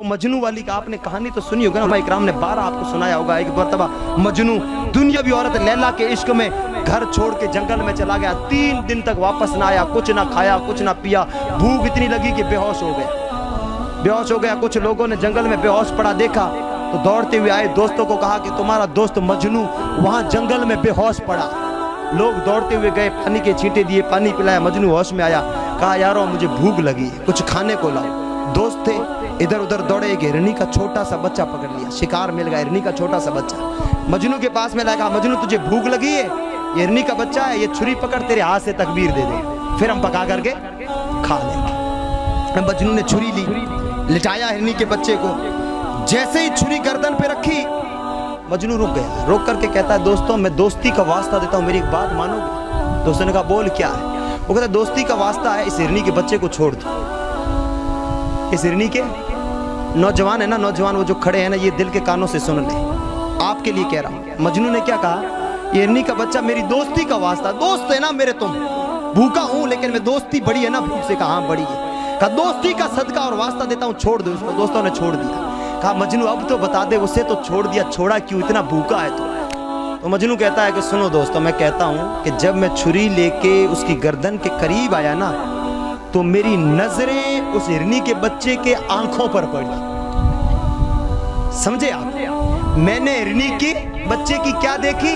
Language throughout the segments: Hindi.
मजनू वाली का आपने कहानी तो सुनी होगी ना भाई, इकराम ने 12 आपको सुनाया होगा। एक मरतबा मजनू दुनियावी औरत लैला के इश्क में घर छोड़ के जंगल में चला गया। 3 दिन तक वापस ना आया, कुछ ना खाया कुछ ना पिया, भूख इतनी लगी कि बेहोश हो गया। कुछ लोगों ने जंगल में बेहोश पड़ा देखा तो दौड़ते हुए आए, दोस्तों को कहा कि तुम्हारा दोस्त मजनू वहां जंगल में बेहोश पड़ा। लोग दौड़ते हुए गए, पानी के छींटे दिए, पानी पिलाया, मजनू होश में आया। कहा यारो मुझे भूख लगी है, कुछ खाने को लाओ। दोस्त थे, इधर उधर दौड़े, एक हिरनी का छोटा सा बच्चा पकड़ लिया, शिकार मिल गया, हिरनी का छोटा सा बच्चा मजनू के पास में लाया। मजनू तुझे भूख लगी है, हिरनी का बच्चा है, ये छुरी पकड़ तेरे हाथ से तकबीर दे दे, फिर हम पका करके खा लेंगे। मजनू ने छुरी ली, लिटाया हिरनी के बच्चे को, जैसे ही छुरी गर्दन पे रखी मजनू रुक गया। रुक करके कहता है दोस्तों मैं दोस्ती का वास्ता देता हूँ, मेरी एक बात मानोगे? दोस्तों ने कहा बोल क्या है? वो कहता दोस्ती का वास्ता है, इस हिरनी के बच्चे को छोड़ दो। इस हिरनी के नौजवान है ना, नौजवान वो जो खड़े हैं ना, ये दिल के कानों से सुन ले, आपके लिए कह रहा हूँ। मजनू ने क्या कहा, ये हिरनी का बच्चा मेरी दोस्ती का वास्ता, दोस्त है ना मेरे तुम, भूखा हूँ लेकिन मैं दोस्ती बड़ी है ना भूख से। कहा बड़ी है। कहा दोस्ती का सदका और वास्ता देता हूँ, छोड़ दो इसको। दोस्तों ने छोड़ दिया। कहा मजनू अब तो बता दे, उसे तो छोड़ दिया, छोड़ा क्यों, इतना भूखा है तो मजनू कहता है कि सुनो दोस्तों, मैं कहता हूँ कि जब मैं छुरी लेके उसकी गर्दन के करीब आया ना तो मेरी नजरें उस हिरनी के बच्चे के आंखों पर पड़ी। समझे आप? मैंने हिरनी के बच्चे की क्या देखी?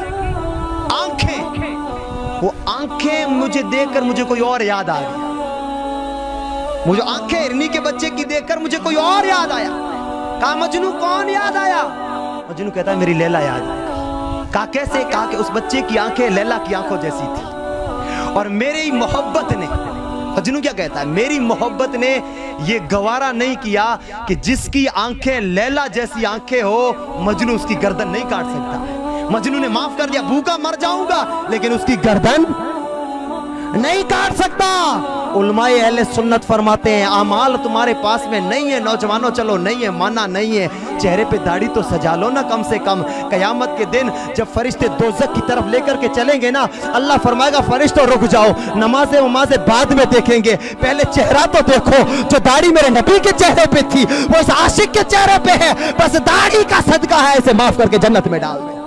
आंखें। वो आंखें मुझे देखकर मुझे कोई और याद आ गया। मुझे आंखें हिरनी के बच्चे की देखकर मुझे कोई और याद आया। कहा मजनू कौन याद आया? मजनू कहता है मेरी लैला याद आया। कहा कैसे? कहा कि उस बच्चे की आंखें लैला की आंखों जैसी थी और मेरी मोहब्बत ने, मजनू क्या कहता है, मेरी मोहब्बत ने ये गवारा नहीं किया कि जिसकी आंखें लैला जैसी आंखें हो मजनू उसकी गर्दन नहीं काट सकता। मजनू ने माफ कर दिया, भूखा मर जाऊंगा लेकिन उसकी गर्दन नहीं काट सकता। उलमाए अहले सुन्नत फरमाते हैं अमाल तुम्हारे पास में नहीं है नौजवानों, चलो नहीं है माना नहीं है, चेहरे पे दाढ़ी तो सजा लो ना कम से कम। कयामत के दिन जब फरिश्ते दोज़ख की तरफ लेकर के चलेंगे ना, अल्लाह फरमाएगा फरिश्तों रुक जाओ, नमाज़े वमाज़े बाद में देखेंगे, पहले चेहरा तो देखो। जो दाढ़ी मेरे नबी के चेहरे पे थी वो इस आशिक के चेहरे पे है, बस दाढ़ी का सदका है, इसे माफ करके जन्नत में डाल दे।